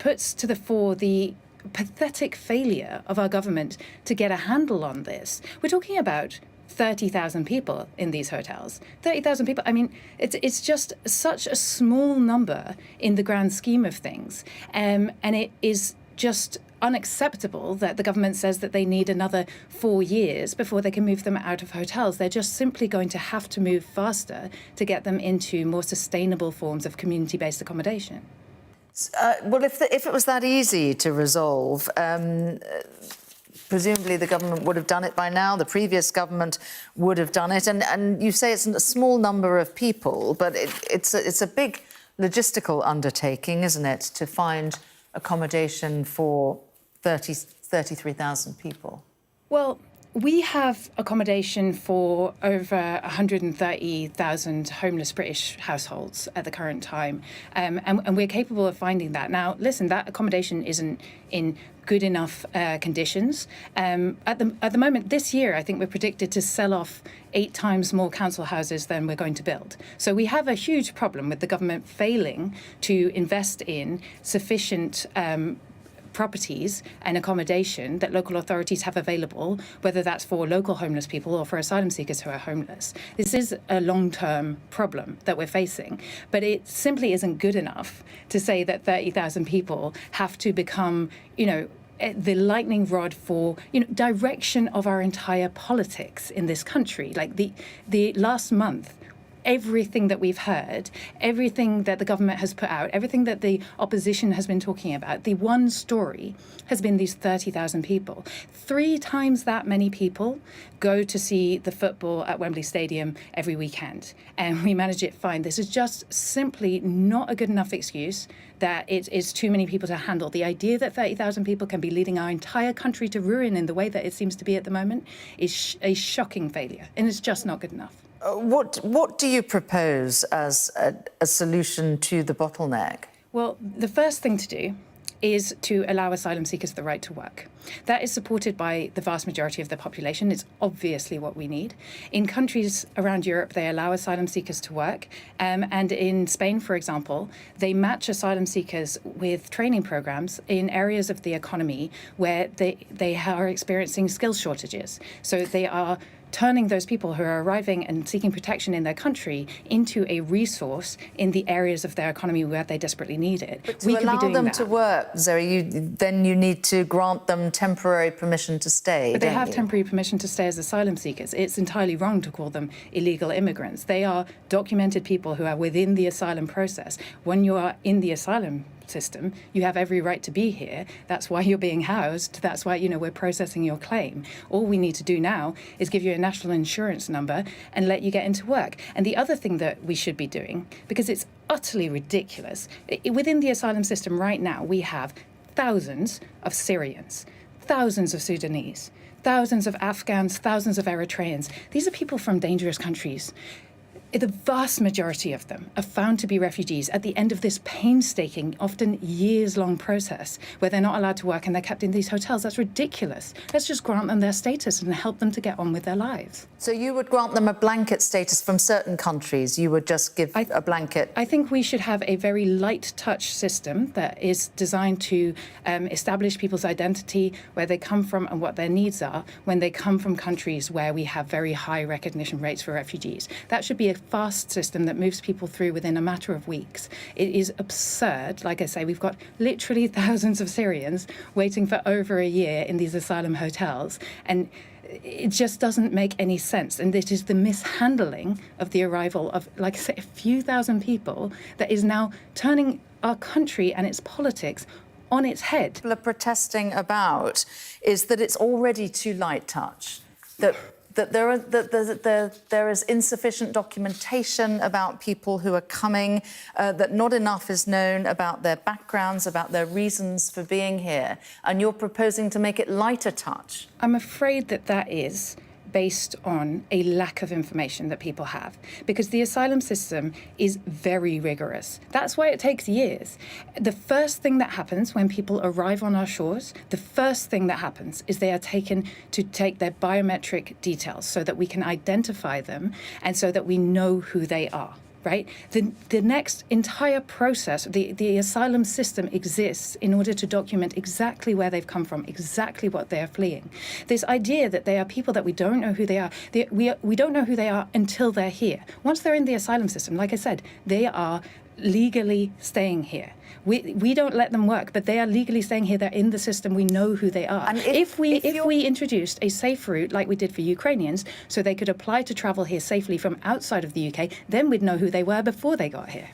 puts to the fore the pathetic failure of our government to get a handle on this. We're talking about 30,000 people in these hotels. 30,000 people, I mean, it's just such a small number in the grand scheme of things. And it is just unacceptable that the government says that they need another 4 years before they can move them out of hotels. They're just simply going to have to move faster to get them into more sustainable forms of community-based accommodation. Well, if it was that easy to resolve, presumably the government would have done it by now. The previous government would have done it. And you say it's a small number of people, but it's a big logistical undertaking, isn't it, to find accommodation for 33,000 people? Well, we have accommodation for over 130,000 homeless British households at the current time, and we're capable of finding that. Now, listen, that accommodation isn't in good enough conditions. At the moment, this year, I think we're predicted to sell off 8 times more council houses than we're going to build. So we have a huge problem with the government failing to invest in sufficient properties and accommodation that local authorities have available, whether that's for local homeless people or for asylum seekers who are homeless. This is a long-term problem that we're facing, but it simply isn't good enough to say that 30,000 people have to become, the lightning rod for, direction of our entire politics in this country. Like the last month, everything that we've heard, everything that the government has put out, everything that the opposition has been talking about, the one story has been these 30,000 people. 3 times that many people go to see the football at Wembley Stadium every weekend, and we manage it fine. This is just simply not a good enough excuse that it is too many people to handle. The idea that 30,000 people can be leading our entire country to ruin in the way that it seems to be at the moment is a shocking failure, and it's just not good enough. What do you propose as a solution to the bottleneck? Well, the first thing to do is to allow asylum seekers the right to work. That is supported by the vast majority of the population. It's obviously what we need. In countries around Europe, they allow asylum seekers to work. And in Spain, for example, they match asylum seekers with training programs in areas of the economy where they are experiencing skills shortages. So they are turning those people who are arriving and seeking protection in their country into a resource in the areas of their economy where they desperately need it. But to allow them to work, Zoe, then you need to grant them temporary permission to stay. But they have temporary permission to stay as asylum seekers. It's entirely wrong to call them illegal immigrants. They are documented people who are within the asylum process. When you are in the asylum system, you have every right to be here. That's why you're being housed. That's why, we're processing your claim. All we need to do now is give you a national insurance number and let you get into work. And the other thing that we should be doing, because it's utterly ridiculous, within the asylum system right now, we have thousands of Syrians, thousands of Sudanese, thousands of Afghans, thousands of Eritreans. These are people from dangerous countries. The vast majority of them are found to be refugees at the end of this painstaking, often years-long process where they're not allowed to work and they're kept in these hotels. That's ridiculous. Let's just grant them their status and help them to get on with their lives. So you would grant them a blanket status from certain countries? You would just give a blanket? I think we should have a very light touch system that is designed to establish people's identity, where they come from and what their needs are when they come from countries where we have very high recognition rates for refugees. That should be a fast system that moves people through within a matter of weeks. It is absurd. Like I say, we've got literally thousands of Syrians waiting for over a year in these asylum hotels, and it just doesn't make any sense. And it is the mishandling of the arrival of, like I say, a few thousand people that is now turning our country and its politics on its head. People are protesting about is that it's already too light touch, that there is insufficient documentation about people who are coming, that not enough is known about their backgrounds, about their reasons for being here, and you're proposing to make it lighter touch. I'm afraid that is based on a lack of information that people have, because the asylum system is very rigorous. That's why it takes years. The first thing that happens when people arrive on our shores, the first thing that happens is they are taken to take their biometric details so that we can identify them and so that we know who they are. right? The next entire process, the asylum system exists in order to document exactly where they've come from, exactly what they're fleeing. This idea that they are people that we don't know who they are, we don't know who they are until they're here. Once they're in the asylum system, like I said, they are legally staying here. We don't let them work, but they are legally staying here. They're in the system. We know who they are. And if we introduced a safe route like we did for Ukrainians, so they could apply to travel here safely from outside of the UK, then we'd know who they were before they got here.